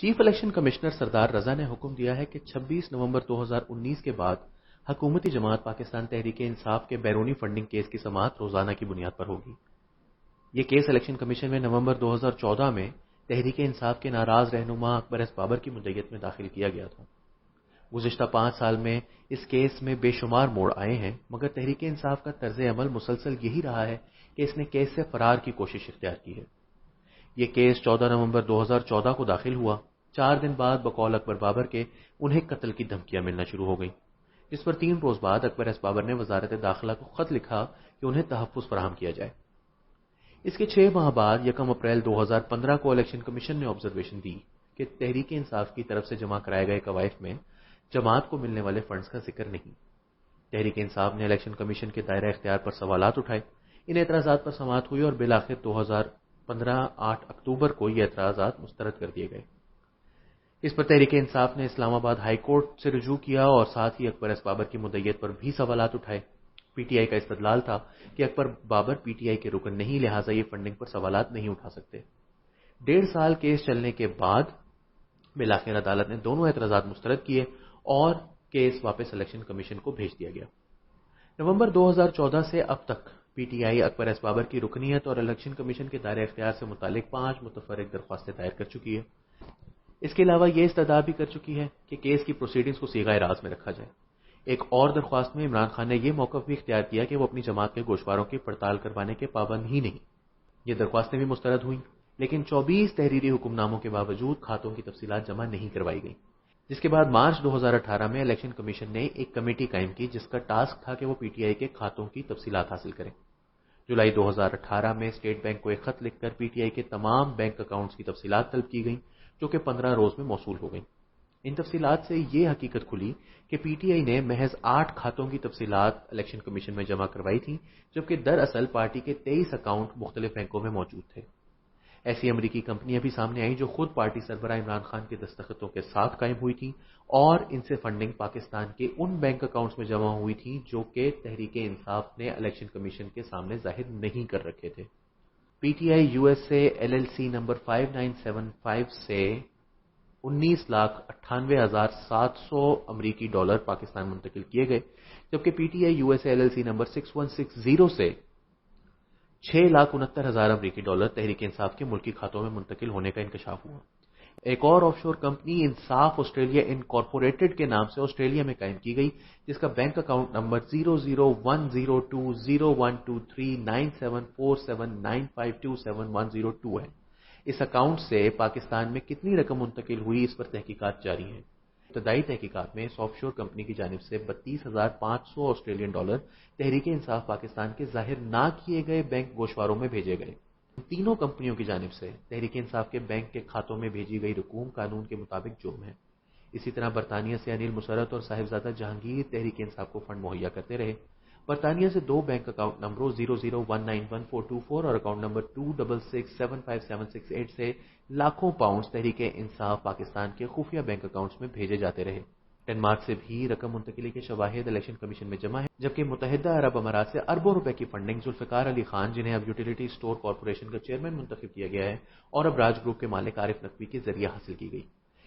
Chief election commissioner سردار رضا نے حکم دیا ہے کہ 26 نومبر 2019 کے بعد حکومتی جماعت پاکستان تحریک انصاف کے بیرونی فنڈنگ کیس کی سماعت روزانہ کی بنیاد پر ہوگی۔ یہ کیس الیکشن کمیشن میں نومبر 2014 میں تحریک انصاف کے ناراض رہنما اکبر ایس بابر کی مدعیت میں داخل کیا گیا تھا۔ گزشتہ 5 سال میں اس کیس میں بے شمار موڑ آئے ہیں، مگر تحریک انصاف کا طرز عمل مسلسل یہی رہا ہے کہ اس نے کیس سے فرار کی کوشش اختیار کی ہے۔ یہ کیس 14 نومبر 2014 کو داخل ہوا۔ 4 دن بعد بقول اکبر بابر کے انہیں قتل کی دھمکیاں ملنا شروع ہو گئیں، جس پر 3 روز بعد اکبر ایس بابر نے وزارت داخلہ کو خط لکھا کہ انہیں تحفظ فراہم کیا جائے۔ اس کے 6 ماہ بعد 1 اپریل 2015 کو الیکشن کمیشن نے آبزرویشن دی کہ تحریک انصاف کی طرف سے جمع کرائے گئے قوائف میں جماعت کو ملنے والے فنڈز کا ذکر نہیں۔ تحریک انصاف نے الیکشن کمیشن کے دائرہ اختیار پر سوالات اٹھائے۔ ان اعتراضات پر سماعت ہوئی اور بالآخر 2015 8 اکتوبر کو یہ اعتراضات مسترد کر دیے گئے۔ اس پر تحریک انصاف نے اسلام آباد ہائی کورٹ سے رجوع کیا اور ساتھ ہی اکبر ایس بابر کی مدعیت پر بھی سوالات اٹھائے۔ پی ٹی آئی کا استدلال تھا کہ اکبر بابر پی ٹی آئی کے رکن نہیں، لہٰذا یہ فنڈنگ پر سوالات نہیں اٹھا سکتے۔ 1.5 سال کیس چلنے کے بعد بالآخر عدالت نے دونوں اعتراضات مسترد کیے اور کیس واپس الیکشن کمیشن کو بھیج دیا گیا۔ نومبر 2014 سے اب تک پی ٹی آئی اکبر ایس بابر کی رکنیت اور الیکشن کمیشن کے دائرہ اختیار سے متعلق 5 متفرق درخواستیں دائر کر چکی ہے۔ اس کے علاوہ یہ استدعا بھی کر چکی ہے کہ کیس کی پروسیڈنگز کو صیغہ راز میں رکھا جائے۔ ایک اور درخواست میں عمران خان نے یہ موقف بھی اختیار کیا کہ وہ اپنی جماعت کے گوشواروں کی پڑتال کروانے کے پابند ہی نہیں۔ یہ درخواستیں بھی مسترد ہوئیں، لیکن 24 تحریری حکم ناموں کے باوجود کھاتوں کی تفصیلات جمع نہیں کروائی گئیں، جس کے بعد مارچ 2018 میں الیکشن کمیشن نے ایک کمیٹی قائم کی جس کا ٹاسک تھا کہ وہ پی ٹی آئی کے کھاتوں کی تفصیلات حاصل کریں۔ جولائی 2018 میں اسٹیٹ بینک کو ایک خط لکھ کر پی ٹی آئی کے تمام بینک اکاؤنٹس کی تفصیلات طلب کی گئیں، جو کہ 15 روز میں موصول ہو گئیں۔ ان تفصیلات سے یہ حقیقت کھلی کہ پی ٹی آئی نے محض 8 کھاتوں کی تفصیلات الیکشن کمیشن میں جمع کروائی تھیں، جبکہ دراصل پارٹی کے 23 اکاؤنٹ مختلف بینکوں میں موجود تھے۔ ایسی امریکی کمپنیاں بھی سامنے آئیں جو خود پارٹی سربراہ عمران خان کے دستخطوں کے ساتھ قائم ہوئی تھیں اور ان سے فنڈنگ پاکستان کے ان بینک اکاؤنٹس میں جمع ہوئی تھی جو کہ تحریک انصاف نے الیکشن کمیشن کے سامنے ظاہر نہیں کر رکھے تھے۔ P T I U S A L L C number 5975 سے 19,98,700 امریکی ڈالر پاکستان منتقل کیے گئے، جبکہ P T I U S A L L C number 6160 سے 6,69,000 امریکی ڈالر تحریک انصاف کے ملکی کھاتوں میں منتقل ہونے کا انکشاف ہوا۔ ایک اور آف شور کمپنی انصاف آسٹریلیا انکارپوریٹڈ کے نام سے آسٹریلیا میں قائم کی گئی، جس کا بینک اکاؤنٹ نمبر 0010202397479527102102 ہے۔ اس اکاؤنٹ سے پاکستان میں کتنی رقم منتقل ہوئی اس پر تحقیقات جاری ہیں۔ ابتدائی تحقیقات میں اس آف شور کمپنی کی جانب سے 32,500 آسٹریلین ڈالر تحریک انصاف پاکستان کے ظاہر نہ کیے گئے بینک گوشواروں میں بھیجے گئے۔ تینوں کمپنیوں کی جانب سے تحریک انصاف کے بینک کے کھاتوں میں بھیجی گئی رقوم قانون کے مطابق جرم ہے۔ اسی طرح برطانیہ سے انیل مسرت اور صاحبزادہ جہانگیر تحریک انصاف کو فنڈ مہیا کرتے رہے۔ برطانیہ سے 2 بینک اکاؤنٹ نمبروں 00191424 اور اکاؤنٹ نمبر 266757668 سے لاکھوں پاؤنڈز تحریک انصاف پاکستان کے خفیہ بینک اکاؤنٹس میں بھیجے جاتے رہے۔ ڈنمارک سے بھی رقم منتقلی کے شواہد الیکشن کمیشن میں جمع ہیں، جبکہ متحدہ عرب امارات سے اربوں روپے کی فنڈنگ ذوالفقار علی خان، جنہیں اب یوٹیلیٹی اسٹور کارپوریشن کا چیئرمین منتخب کیا گیا ہے، اور ابراج گروپ کے مالک عارف نقوی کے ذریعے حاصل کی گئی،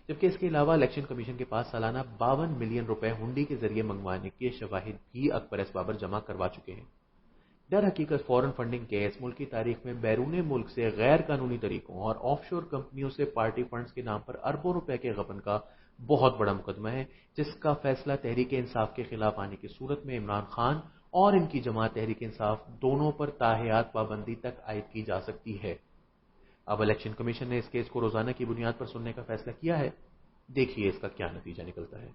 جبکہ اس کے علاوہ الیکشن کمیشن کے پاس سالانہ 52 ملین روپے ہنڈی کے ذریعے منگوانے کے شواہد بھی اکبر ایس بابر جمع کروا چکے ہیں۔ در حقیقت فورن فنڈنگ کیس ملکی تاریخ میں بیرون ملک سے غیر قانونی طریقوں اور آف شور کمپنیوں سے پارٹی فنڈز کے نام پر اربوں روپے کے غبن کا بہت بڑا مقدمہ ہے، جس کا فیصلہ تحریک انصاف کے خلاف آنے کی صورت میں عمران خان اور ان کی جماعت تحریک انصاف دونوں پر تاحیات پابندی تک عائد کی جا سکتی ہے۔ اب الیکشن کمیشن نے اس کیس کو روزانہ کی بنیاد پر سننے کا فیصلہ کیا ہے، دیکھیے اس کا کیا نتیجہ نکلتا ہے۔